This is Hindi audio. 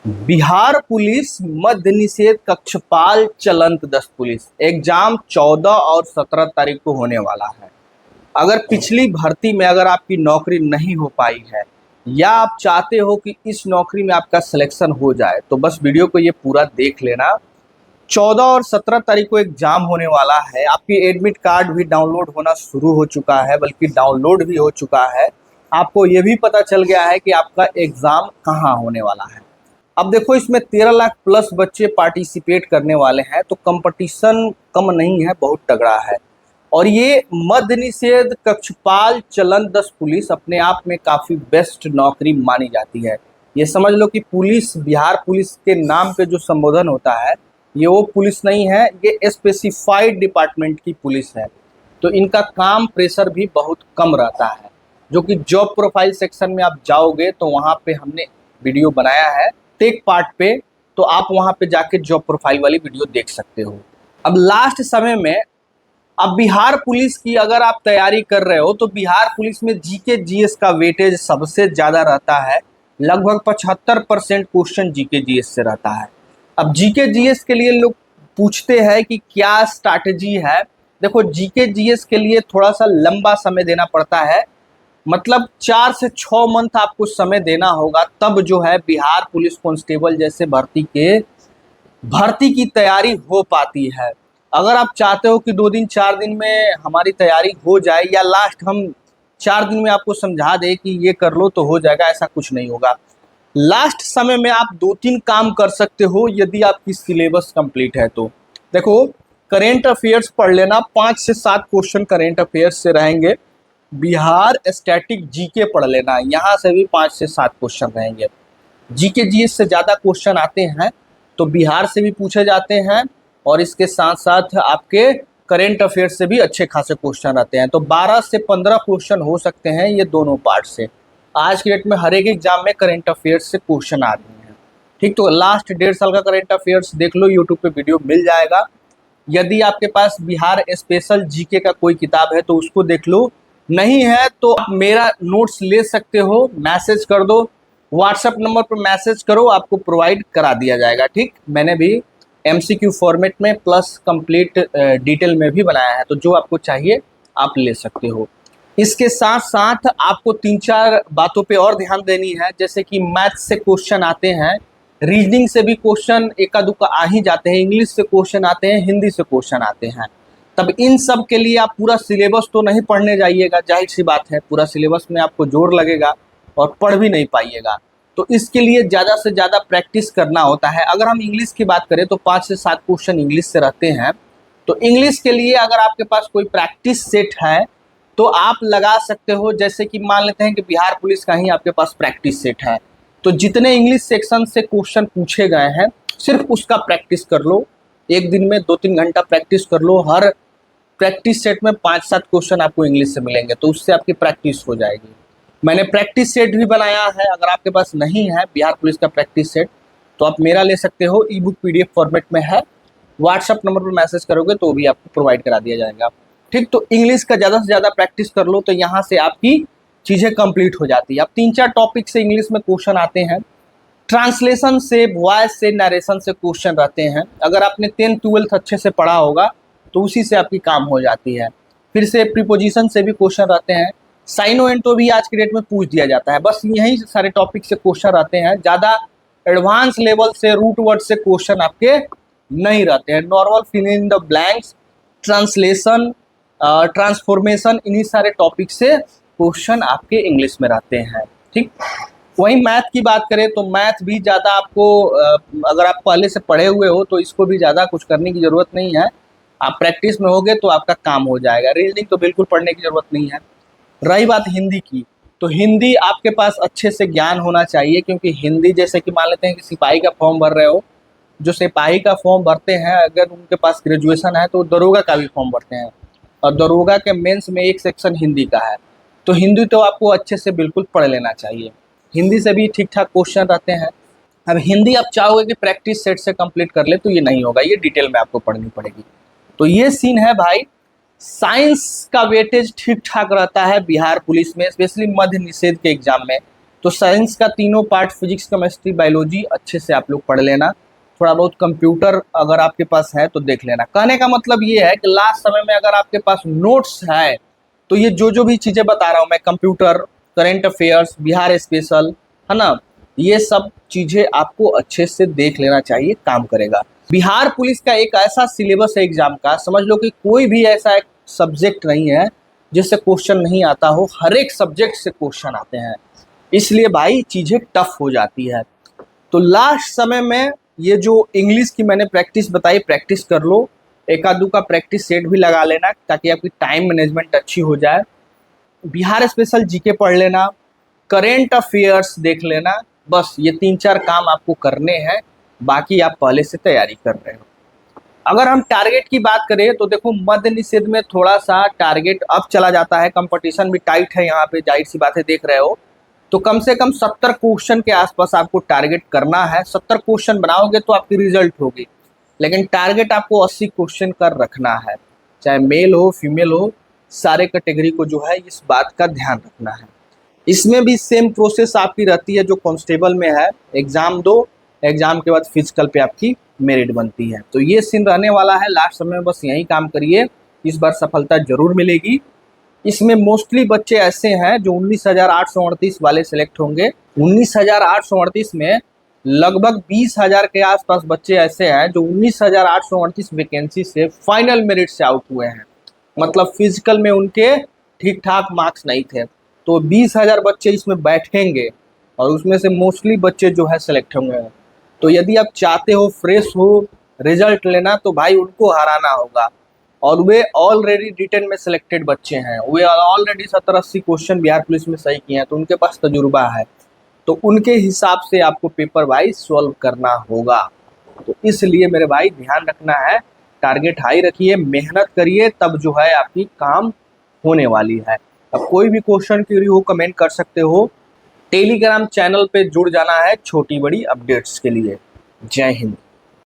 बिहार पुलिस मद्य निषेध कक्षपाल चलंत 10 पुलिस एग्जाम 14 और 17 तारीख को होने वाला है। अगर पिछली भर्ती में अगर आपकी नौकरी नहीं हो पाई है या आप चाहते हो कि इस नौकरी में आपका सिलेक्शन हो जाए तो बस वीडियो को ये पूरा देख लेना। 14 और 17 तारीख को एग्जाम होने वाला है। आपकी एडमिट कार्ड भी डाउनलोड होना शुरू हो चुका है, बल्कि डाउनलोड भी हो चुका है। आपको ये भी पता चल गया है कि आपका एग्जाम कहाँ होने वाला है। अब देखो, इसमें 13 लाख प्लस बच्चे पार्टिसिपेट करने वाले हैं, तो कंपटीशन कम नहीं है, बहुत तगड़ा है। और ये मद्य निषेध कक्षपाल चलंत 10 पुलिस अपने आप में काफ़ी बेस्ट नौकरी मानी जाती है। ये समझ लो कि पुलिस, बिहार पुलिस के नाम पे जो संबोधन होता है, ये वो पुलिस नहीं है, ये स्पेसिफाइड डिपार्टमेंट की पुलिस है। तो इनका काम प्रेशर भी बहुत कम रहता है, जो कि जॉब प्रोफाइल सेक्शन में आप जाओगे तो वहाँ पे हमने वीडियो बनाया है टेक पार्ट पे, तो आप वहाँ पे जाके जॉब प्रोफाइल वाली वीडियो देख सकते हो। अब लास्ट समय में अब बिहार पुलिस की अगर आप तैयारी कर रहे हो तो बिहार पुलिस में जीके जीएस का वेटेज सबसे ज़्यादा रहता है। लगभग 75% क्वेश्चन जीके जीएस से रहता है। अब जीके जीएस के लिए लोग पूछते हैं कि क्या स्ट्रैटेजी है। देखो, जीके जीएस के लिए थोड़ा सा लंबा समय देना पड़ता है, मतलब 4 से 6 मंथ आपको समय देना होगा, तब जो है बिहार पुलिस कांस्टेबल जैसे भर्ती की तैयारी हो पाती है। अगर आप चाहते हो कि 2 दिन 4 दिन में हमारी तैयारी हो जाए, या लास्ट हम 4 दिन में आपको समझा दे कि ये कर लो तो हो जाएगा, ऐसा कुछ नहीं होगा। लास्ट समय में आप 2-3 काम कर सकते हो यदि आपकी सिलेबस कंप्लीट है तो। देखो, करेंट अफेयर्स पढ़ लेना, 5 से 7 क्वेश्चन करेंट अफेयर्स से रहेंगे। बिहार स्टैटिक जीके पढ़ लेना, यहाँ से भी 5 से 7 क्वेश्चन रहेंगे। जीके जीएस से ज़्यादा क्वेश्चन आते हैं तो बिहार से भी पूछे जाते हैं, और इसके साथ साथ आपके करेंट अफेयर से भी अच्छे खासे क्वेश्चन आते हैं। तो 12 से 15 क्वेश्चन हो सकते हैं ये दोनों पार्ट से। आज के डेट में हर एक एग्जाम में करेंट अफेयर्स से क्वेश्चन आ रहे हैं। ठीक, तो लास्ट 1.5 साल का करेंट अफेयर्स देख लो, यूट्यूब पे वीडियो मिल जाएगा। यदि आपके पास बिहार स्पेशल जीके का कोई किताब है तो उसको देख लो, नहीं है तो आप मेरा नोट्स ले सकते हो, मैसेज कर दो, व्हाट्सएप नंबर पर मैसेज करो, आपको प्रोवाइड करा दिया जाएगा। ठीक, मैंने भी एमसीक्यू फॉर्मेट में प्लस कंप्लीट डिटेल में भी बनाया है, तो जो आपको चाहिए आप ले सकते हो। इसके साथ साथ आपको 3-4 बातों पे और ध्यान देनी है, जैसे कि मैथ से क्वेश्चन आते हैं, रीजनिंग से भी क्वेश्चन एका दुक्का आ ही जाते हैं, इंग्लिश से क्वेश्चन आते हैं, हिंदी से क्वेश्चन आते हैं। तब इन सब के लिए आप पूरा सिलेबस तो नहीं पढ़ने जाइएगा, जाहिर सी बात है, पूरा सिलेबस में आपको जोर लगेगा और पढ़ भी नहीं पाइएगा। तो इसके लिए ज़्यादा से ज़्यादा प्रैक्टिस करना होता है। अगर हम इंग्लिश की बात करें तो 5 से 7 क्वेश्चन इंग्लिश से रहते हैं। तो इंग्लिश के लिए अगर आपके पास कोई प्रैक्टिस सेट है तो आप लगा सकते हो, जैसे कि मान लेते हैं कि बिहार पुलिस का ही आपके पास प्रैक्टिस सेट है, तो जितने इंग्लिश सेक्शन से क्वेश्चन पूछे गए हैं सिर्फ उसका प्रैक्टिस कर लो। एक दिन में 2-3 घंटा प्रैक्टिस कर लो, हर प्रैक्टिस सेट में 5-7 क्वेश्चन आपको इंग्लिश से मिलेंगे, तो उससे आपकी प्रैक्टिस हो जाएगी। मैंने प्रैक्टिस सेट भी बनाया है, अगर आपके पास नहीं है बिहार पुलिस का प्रैक्टिस सेट तो आप मेरा ले सकते हो, ई बुक PDF फॉर्मेट में है। व्हाट्सएप नंबर पर मैसेज करोगे तो भी आपको प्रोवाइड करा दिया जाएगा। ठीक, तो इंग्लिश का ज़्यादा से ज़्यादा प्रैक्टिस कर लो, तो यहाँ से आपकी चीज़ें कंप्लीट हो जाती है। अब 3-4 टॉपिक से इंग्लिश में क्वेश्चन आते हैं, ट्रांसलेशन से, वॉइस से, नरेशन से क्वेश्चन रहते हैं। अगर आपने 10th-12th अच्छे से पढ़ा होगा तो उसी से आपकी काम हो जाती है। फिर से प्रीपोजिशन से भी क्वेश्चन रहते हैं, साइनो एंटो भी आज की डेट में पूछ दिया जाता है। बस यही सारे टॉपिक से क्वेश्चन रहते हैं, ज़्यादा एडवांस लेवल से, रूट वर्ड से क्वेश्चन आपके नहीं रहते हैं। Normal fill in the blanks, translation, transformation, इन्हीं सारे टॉपिक से क्वेश्चन आपके इंग्लिश में रहते हैं। ठीक, वहीं मैथ की बात करें तो मैथ भी ज़्यादा आपको, अगर आप पहले से पढ़े हुए हो तो इसको भी ज़्यादा कुछ करने की ज़रूरत नहीं है, आप प्रैक्टिस में होगे तो आपका काम हो जाएगा। रीजनिंग तो बिल्कुल पढ़ने की ज़रूरत नहीं है। रही बात हिंदी की, तो हिंदी आपके पास अच्छे से ज्ञान होना चाहिए, क्योंकि हिंदी, जैसे कि मान लेते हैं कि सिपाही का फॉर्म भर रहे हो, जो सिपाही का फॉर्म भरते हैं अगर उनके पास ग्रेजुएशन है तो दरोगा का भी फॉर्म भरते हैं, और दरोगा के मेंस में एक सेक्शन हिंदी का है। तो हिंदी तो आपको अच्छे से बिल्कुल पढ़ लेना चाहिए, हिंदी से भी ठीक ठाक क्वेश्चन रहते हैं। अब हिंदी आप चाहोगे कि प्रैक्टिस सेट से कंप्लीट कर ले तो ये नहीं होगा, ये डिटेल में आपको पढ़नी पड़ेगी। तो ये सीन है भाई। साइंस का वेटेज ठीक ठाक रहता है बिहार पुलिस में, स्पेशली मद्य निषेध के एग्जाम में। तो साइंस का तीनों पार्ट फिजिक्स, केमिस्ट्री, बायोलॉजी अच्छे से आप लोग पढ़ लेना। थोड़ा बहुत कंप्यूटर अगर आपके पास है तो देख लेना। कहने का मतलब ये है कि लास्ट समय में अगर आपके पास नोट्स है तो ये जो भी चीज़ें बता रहा हूँ मैं, computer, current affairs, Bihar special, है ना, ये सब चीज़ें आपको अच्छे से देख लेना चाहिए, काम करेगा। बिहार पुलिस का एक ऐसा सिलेबस है एग्जाम का, समझ लो कि कोई भी ऐसा एक सब्जेक्ट नहीं है जिससे क्वेश्चन नहीं आता हो, हर एक सब्जेक्ट से क्वेश्चन आते हैं, इसलिए भाई चीज़ें टफ हो जाती है। तो लास्ट समय में ये जो इंग्लिश की मैंने प्रैक्टिस बताई, प्रैक्टिस कर लो, एक आधू का प्रैक्टिस सेट भी लगा लेना ताकि आपकी टाइम मैनेजमेंट अच्छी हो जाए। बिहार स्पेशल जीके पढ़ लेना, करेंट अफेयर्स देख लेना, बस ये 3-4 काम आपको करने हैं, बाकी आप पहले से तैयारी कर रहे हो। अगर हम टारगेट की बात करें तो देखो मद्य निषेध में थोड़ा सा टारगेट अप चला जाता है, कंपटीशन भी टाइट है यहाँ पे, जाहिर सी बातें देख रहे हो, तो कम से कम 70 क्वेश्चन के आसपास आपको टारगेट करना है। 70 क्वेश्चन बनाओगे तो आपकी रिजल्ट होगी, लेकिन टारगेट आपको 80 क्वेश्चन कर रखना है, चाहे मेल हो फिमेल हो, सारे कैटेगरी को जो है इस बात का ध्यान रखना है। इसमें भी सेम प्रोसेस आपकी रहती है जो कांस्टेबल में है, एग्जाम दो, एग्जाम के बाद फिजिकल पे आपकी मेरिट बनती है। तो ये सीन रहने वाला है लास्ट समय में, बस यही काम करिए, इस बार सफलता जरूर मिलेगी। इसमें मोस्टली बच्चे ऐसे हैं जो 19,838 वाले सिलेक्ट होंगे। 19,838 में लगभग 20,000 के आसपास बच्चे ऐसे हैं जो 19,838 वैकेंसी से फाइनल मेरिट से आउट हुए हैं, मतलब फिजिकल में उनके ठीक ठाक मार्क्स नहीं थे। तो 20,000 बच्चे इसमें बैठेंगे और उसमें से मोस्टली बच्चे जो है सिलेक्ट होंगे। तो यदि आप चाहते हो फ्रेश हो रिजल्ट लेना तो भाई उनको हराना होगा, और वे ऑलरेडी रिटन में सिलेक्टेड बच्चे हैं, वे ऑलरेडी 70-80 क्वेश्चन बिहार पुलिस में सही किए हैं, तो उनके पास तजुर्बा है, तो उनके हिसाब से आपको पेपर भाई सॉल्व करना होगा। तो इसलिए मेरे भाई ध्यान रखना है, टारगेट हाई रखिए, मेहनत करिए, तब जो है आपकी काम होने वाली है। अब कोई भी क्वेश्चन क्वेरी हो कमेंट कर सकते हो, टेलीग्राम चैनल पे जुड़ जाना है छोटी बड़ी अपडेट्स के लिए। जय हिंद।